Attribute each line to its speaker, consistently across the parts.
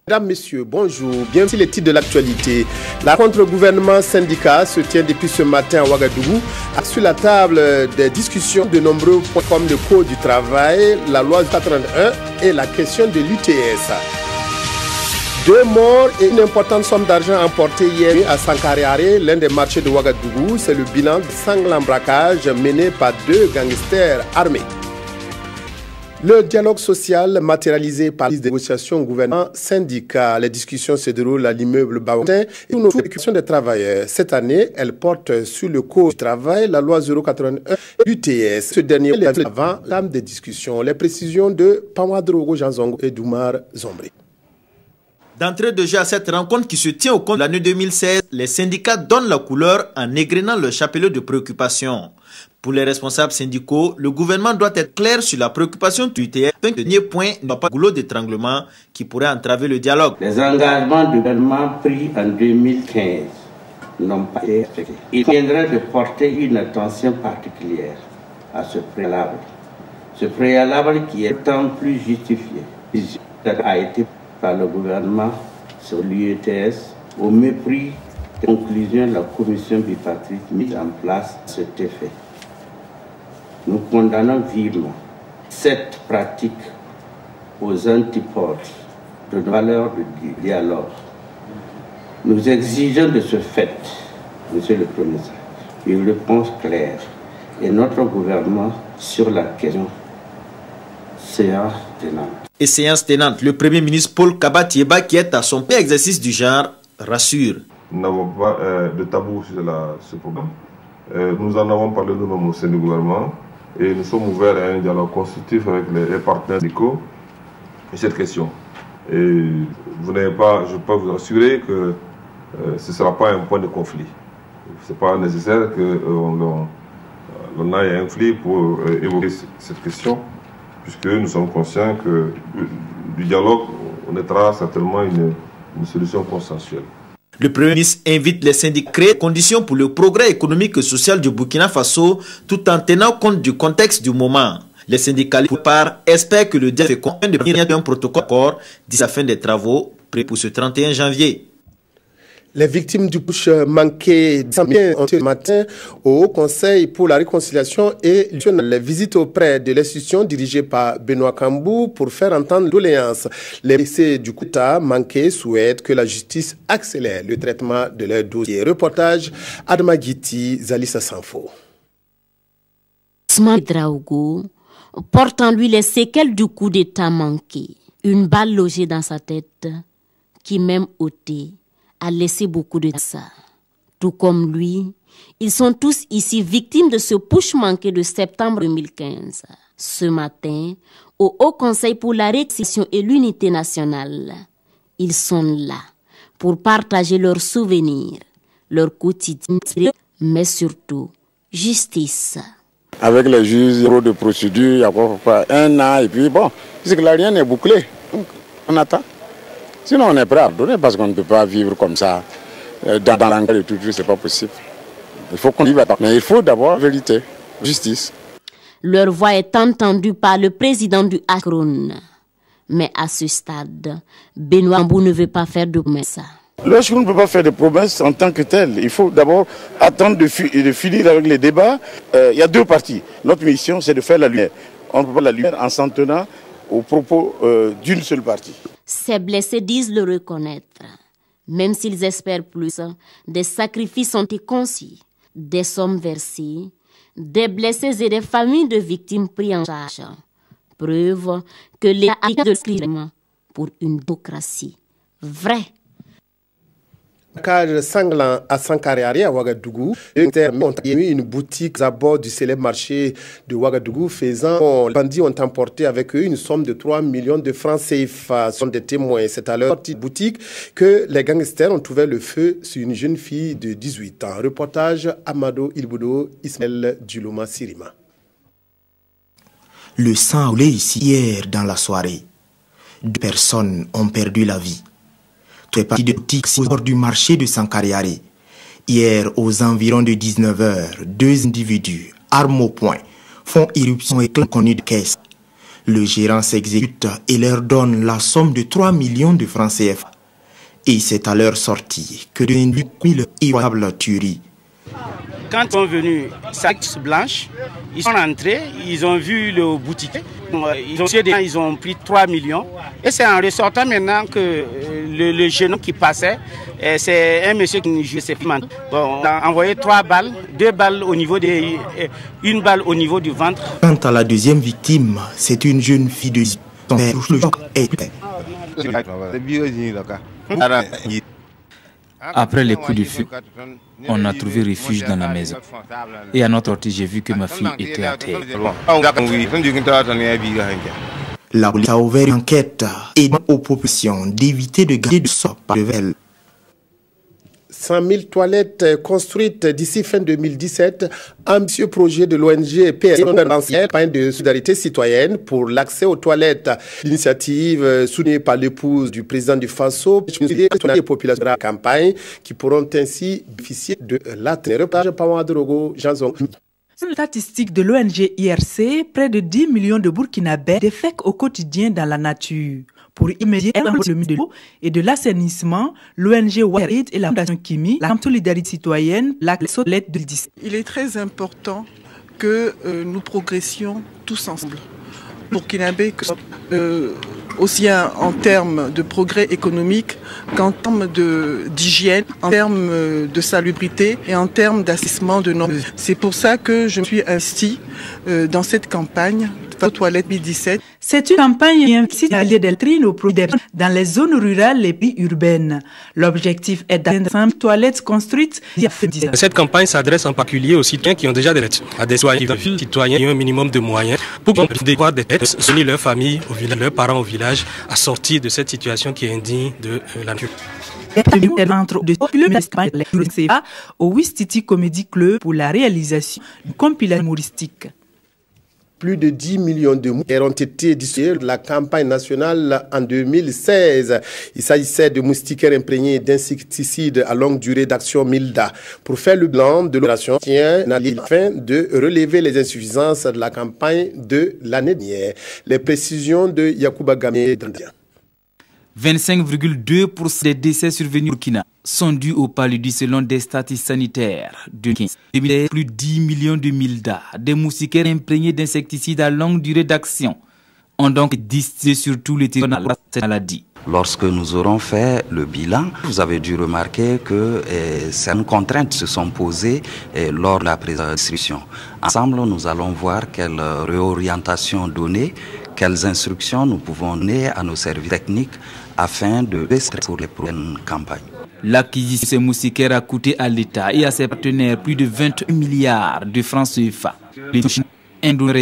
Speaker 1: Mesdames, Messieurs, bonjour. Bienvenue les titres de l'actualité. La contre-gouvernement syndicat se tient depuis ce matin à Ouagadougou. Sur la table des discussions de nombreux points comme le code du travail, la loi 81 et la question de l'UTS. 2 morts et une importante somme d'argent emportée hier à Sankariare, l'un des marchés de Ouagadougou. C'est le bilan de sanglant braquage mené par 2 gangsters armés. Le dialogue social matérialisé par les négociations gouvernement-syndicat. Les discussions se déroulent à l'immeuble Baoutin et une question des travailleurs. Cette année, elle porte sur le code du travail, la loi 081 UTS. Ce dernier est avant l'âme des discussions. Les précisions de Pamadrogo Janzongo et Doumar Zombré.
Speaker 2: D'entrée de jeu à cette rencontre qui se tient au cours de l'année 2016, les syndicats donnent la couleur en égrenant leur chapelet de préoccupation. Pour les responsables syndicaux, le gouvernement doit être clair sur la préoccupation du UTS. Le dernier point n'est pas goulot d'étranglement qui pourrait entraver le dialogue.
Speaker 3: Les engagements du gouvernement pris en 2015 n'ont pas été respectés. Il faudrait de porter une attention particulière à ce préalable. Ce préalable qui est tant plus justifié. A été par le gouvernement sur l'UTS au mépris des conclusions de la commission bipartite mise en place à cet effet. Nous condamnons vivement cette pratique aux antipodes de nos valeurs de dialogue. Nous exigeons de ce fait, Monsieur le Commissaire, une réponse claire et notre gouvernement sur la question séance tenante.
Speaker 2: Et séance tenante, le Premier ministre Paul Kabatieba, qui est à son premier exercice du genre, rassure.
Speaker 4: Nous n'avons pas de tabou sur ce problème. Nous en avons parlé nous-mêmes au sein du gouvernement et nous sommes ouverts à un dialogue constructif avec les partenaires syndicaux sur cette question. Et vous n'avez pas, je peux vous assurer que ce ne sera pas un point de conflit. Ce n'est pas nécessaire qu'on aille à un conflit pour évoquer cette question, puisque nous sommes conscients que du dialogue, on naîtra certainement une solution consensuelle.
Speaker 2: Le Premier ministre invite les syndicats à créer des conditions pour le progrès économique et social du Burkina Faso tout en tenant compte du contexte du moment. Les syndicalistes, pour part, espèrent que le dialogue fait combien de venir un protocole d'accord d'ici la fin des travaux prêts pour ce 31 janvier.
Speaker 1: Les victimes du push manqué ont ce matin au Haut Conseil pour la réconciliation et les visites auprès de l'institution dirigée par Benoît Kambou pour faire entendre doléances. Les blessés du coup d'État manqué souhaitent que la justice accélère le traitement de leur dossier. Reportage Adama Guiti, Zalissa Sanfo.
Speaker 5: Ousmane Draogo porte en lui les séquelles du coup d'État manqué. Une balle logée dans sa tête qui, même ôtée, a laissé beaucoup de ça. Tout comme lui, ils sont tous ici victimes de ce push manqué de septembre 2015. Ce matin, au Haut Conseil pour la réconciliation et l'unité nationale, ils sont là pour partager leurs souvenirs, leur quotidien, mais surtout justice.
Speaker 6: Avec les juges de procédure, il y a quoi, 1 an et puis bon, puisque là rien n'est bouclé, donc on attend. Sinon, on est prêt à donner parce qu'on ne peut pas vivre comme ça dans l'enquête et tout, c'est pas possible. Il faut qu'on y va. Mais il faut d'abord vérité, justice.
Speaker 5: Leur voix est entendue par le président du Akron. Mais à ce stade, Benoît Kambou ne veut pas faire de promesses.
Speaker 6: Lorsqu'on ne peut pas faire de promesses en tant que tel, il faut d'abord attendre de finir avec les débats. Il y a 2 parties. Notre mission, c'est de faire la lumière. On ne peut pas la lumière en s'en tenant aux propos d'une seule partie.
Speaker 5: Ces blessés disent le reconnaître. Même s'ils espèrent plus, des sacrifices ont été conçus, des sommes versées, des blessés et des familles de victimes pris en charge. Preuve que l'État a de crime pour une démocratie vraie.
Speaker 1: Braquage sanglant à Sankariare à Ouagadougou. Les ont mis une boutique à bord du célèbre marché de Ouagadougou faisant. Les bandits ont emporté avec eux une somme de 3 millions de francs CFA. Ce sont des témoins. C'est à leur sortie de boutique que les gangsters ont ouvert le feu sur une jeune fille de 18 ans. Reportage Amado Ilboudo, Ismaël Duloma Sirima.
Speaker 7: Le sang roulait ici hier dans la soirée. 2 personnes ont perdu la vie. Tout est parti de boutique au bord du marché de Sankariare. Hier, aux environs de 19h, 2 individus, armes au poing, font irruption et connus de caisse. Le gérant s'exécute et leur donne la somme de 3 millions de francs CFA. Et c'est à leur sortie que devient 1000 irrévocables tueries.
Speaker 8: Quand ils sont venus, sacs blanches, ils sont entrés, ils ont vu le boutiquier, ils ont pris 3 millions. Et c'est en ressortant maintenant que le jeune homme qui passait, c'est un monsieur qui jouait ses films. Bon, on a envoyé 3 balles, 2 balles au niveau une balle au niveau du ventre.
Speaker 7: Quant à la deuxième victime, c'est une jeune fille de 10 ans. Le choc est
Speaker 9: Après les coups de feu, on a trouvé refuge dans la maison. Et à notre sortie, j'ai vu que ma fille était à terre.
Speaker 7: La police a ouvert une enquête et demande aux populations d'éviter de garder de sort par level.
Speaker 1: 100 000 toilettes construites d'ici fin 2017. Ambitieux projet de l'ONG PS, campagne de solidarité citoyenne pour l'accès aux toilettes. L'initiative soutenue par l'épouse du président du Faso, les populations de la campagne qui pourront ainsi bénéficier de la
Speaker 10: Statistique de l'ONG IRC, près de 10 millions de Burkinabés défèquent au quotidien dans la nature. Pour immédiater le milieu de l'eau et de l'assainissement, l'ONG WAID et la Fondation Kimi, la solidarité citoyenne, la solette de 2017.
Speaker 11: Il est très important que nous progressions tous ensemble. Burkinabé, aussi en termes de progrès économique qu'en termes d'hygiène, en termes de salubrité et en termes d'assistance de nos. C'est pour ça que je me suis investie dans cette campagne Toilettes 2017.
Speaker 10: C'est une campagne qui incite à l'aider aux produits dans les zones rurales et puis urbaines. L'objectif est d'atteindre 100 toilettes construites.
Speaker 12: Cette campagne s'adresse en particulier aux citoyens qui ont déjà des dettes, à des citoyens qui ont un minimum de moyens pour pouvoir des dettes, soutenir leur famille, leurs parents au village, à sortir de cette situation qui est indigne de la nature.
Speaker 10: Au Wistiti Comedy Club pour la réalisation d'une compilation humoristique.
Speaker 1: Plus de 10 millions de moustiques ont été distribués de la campagne nationale en 2016. Il s'agissait de moustiquaires imprégnés d'insecticides à longue durée d'action MILDA. Pour faire le bilan de l'opération, afin de relever les insuffisances de la campagne de l'année dernière. Les précisions de Yacouba Gamé.
Speaker 9: 25,2% des décès survenus au Burkina sont dus au paludisme selon des statistiques sanitaires. De 2015, plus de 10 millions de MILDA, des moustiquaires imprégnés d'insecticides à longue durée d'action, ont donc distribué sur tout le territoire de cette maladie.
Speaker 13: Lorsque nous aurons fait le bilan, vous avez dû remarquer que certaines contraintes se sont posées lors de la distribution. Ensemble, nous allons voir quelle réorientation donner, quelles instructions nous pouvons donner à nos services techniques afin de rester pour les prochaines campagnes.
Speaker 9: L'acquisition de ces moustiquaires a coûté à l'État et à ses partenaires plus de 21 milliards de francs CFA.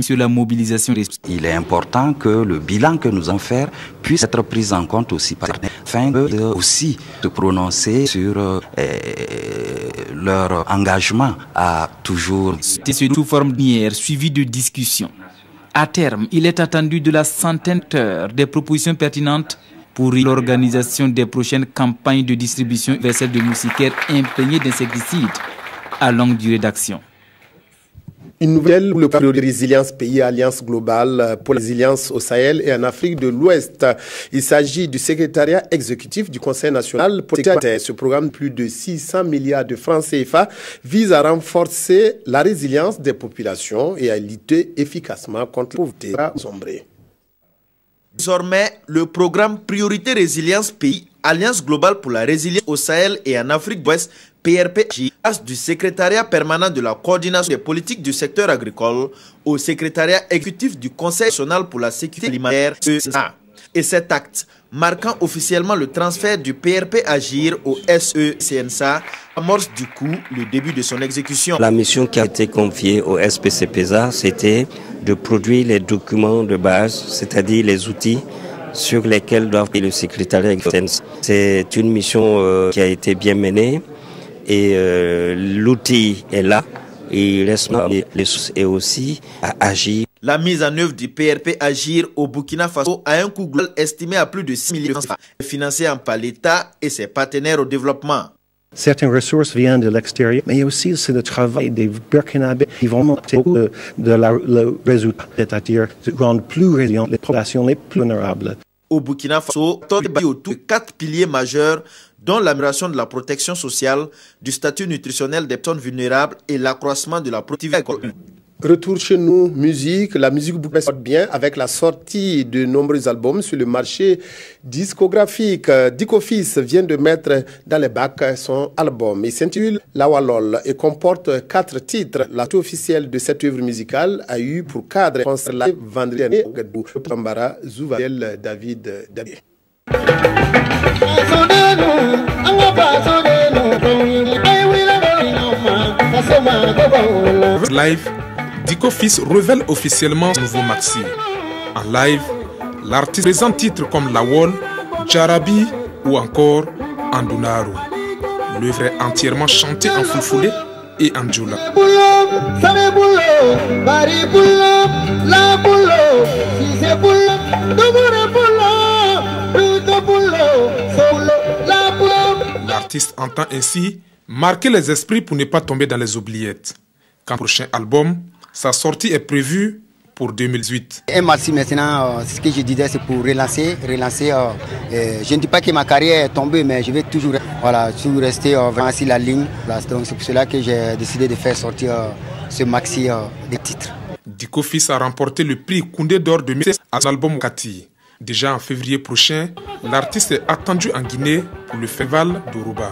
Speaker 9: Sur la mobilisation.
Speaker 13: Il est important que le bilan que nous allons faire puisse être pris en compte aussi par les partenaires afin de aussi se prononcer sur leur engagement à toujours.
Speaker 9: C'était sous forme d'hier, suivi de discussions. À terme, il est attendu de la centaine d'heures des propositions pertinentes pour l'organisation des prochaines campagnes de distribution universelle de moustiquaires imprégnés d'insecticides à longue durée d'action.
Speaker 1: Une nouvelle pour le plan de résilience pays Alliance globale pour la résilience au Sahel et en Afrique de l'Ouest. Il s'agit du secrétariat exécutif du Conseil national pour les Ce programme de plus de 600 milliards de francs CFA vise à renforcer la résilience des populations et à lutter efficacement contre la pauvreté sombrée.
Speaker 2: Désormais, le programme Priorité Résilience Pays, Alliance globale pour la résilience au Sahel et en Afrique de l'Ouest, PRP, passe du secrétariat permanent de la coordination des politiques du secteur agricole au secrétariat exécutif du Conseil national pour la sécurité alimentaire, et cet acte, marquant officiellement le transfert du PRP Agir au SECNSA, amorce du coup le début de son exécution.
Speaker 14: La mission qui a été confiée au SPCPSA, c'était de produire les documents de base, c'est-à-dire les outils sur lesquels doivent être le secrétariat exécutif. C'est une mission qui a été bien menée et l'outil est là. Et il reste les sources et aussi à agir.
Speaker 2: La mise en œuvre du PRP Agir au Burkina Faso a un coût global estimé à plus de 6 millions de francs, financé par l'État et ses partenaires au développement.
Speaker 15: Certaines ressources viennent de l'extérieur, mais aussi c'est le travail des Burkinabés qui vont monter le résultat, c'est-à-dire rendre plus résilientes les populations les plus vulnérables.
Speaker 2: Au Burkina Faso, il y a autour de 4 piliers majeurs, dont l'amélioration de la protection sociale, du statut nutritionnel des personnes vulnérables et l'accroissement de la productivité économique.
Speaker 1: Retour chez nous, musique. La musique burkinabé sort bien avec la sortie de nombreux albums sur le marché discographique. Dicofis vient de mettre dans les bacs son album. Il s'intitule La Walol et comporte 4 titres. La sortie officielle de cette œuvre musicale a eu pour cadre concert live vendredi dernier au Tambara Zouvael David Dabier.
Speaker 16: Live, Dicofis révèle officiellement son nouveau maxi. En live, l'artiste présente titres comme Lawol, Jarabi ou encore Andunaru. L'œuvre est entièrement chantée en fulfulde et en djoula. L'artiste entend ainsi marquer les esprits pour ne pas tomber dans les oubliettes. Quand le prochain album, sa sortie est prévue pour 2018.
Speaker 17: Et merci maintenant, ce que je disais, c'est pour relancer. Je ne dis pas que ma carrière est tombée, mais je vais toujours rester vraiment sur la ligne. Donc c'est pour cela que j'ai décidé de faire sortir ce maxi de titres.
Speaker 16: Dicofis a remporté le prix Koundé d'or 2016 à son album Kati. Déjà en février prochain, l'artiste est attendu en Guinée pour le festival d'Oruba.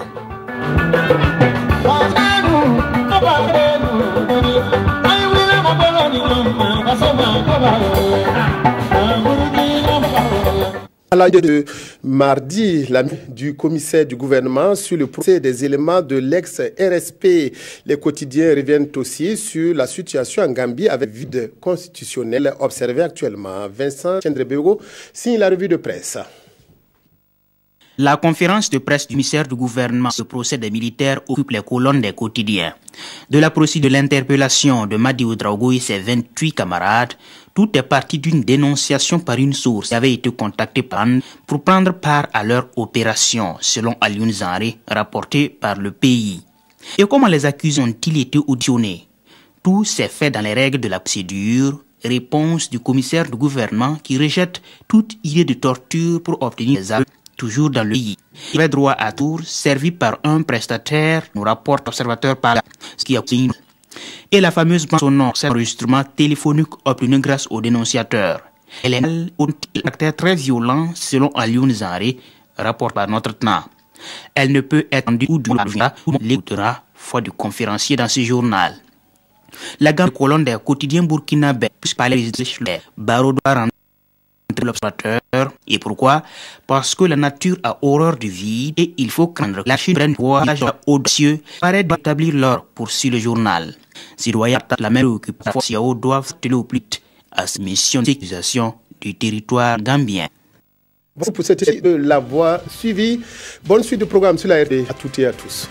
Speaker 1: À la de mardi, l'ami du commissaire du gouvernement sur le procès des éléments de l'ex-RSP. Les quotidiens reviennent aussi sur la situation en Gambie avec vide constitutionnel observé actuellement. Vincent Chendrebego signe la revue de presse.
Speaker 18: La conférence de presse du ministère du gouvernement sur le procès des militaires occupe les colonnes des quotidiens. De la procédure de l'interpellation de Madi Ouedraogo et ses 28 camarades, tout est parti d'une dénonciation par une source qui avait été contactée pour prendre part à leur opération, selon Alioune Zanré, rapporté par le pays. Et comment les accusés ont-ils été auditionnés? Tout s'est fait dans les règles de la procédure. Réponse du commissaire du gouvernement qui rejette toute idée de torture pour obtenir des actes. Toujours dans le pays. Il avait droit à tour servi par un prestataire, nous rapporte l'observateur par là, ce qui a obtenu. Et la fameuse bande sonore, c'est un enregistrement téléphonique obtenu grâce au dénonciateur. Elle est un caractère très violent selon Alioune Zanré, rapporte par notre tenant. Elle ne peut être entendue ou l'écoutera, foi du conférencier dans ce journal. La gamme de colonne des quotidiens burkinabés, par les Barreau doit rendre l'observateur. Et pourquoi? Parce que la nature a horreur du vide et il faut craindre la Chine prenne voyage audacieux paraît d'établir l'ordre, poursuit le journal. Citoyens la même occupation doivent tenir au plus vite à cette mission d'accusation du territoire gambien.
Speaker 1: Pour cette La Voix suivie, bonne suite de programme sur la RD à toutes et à tous.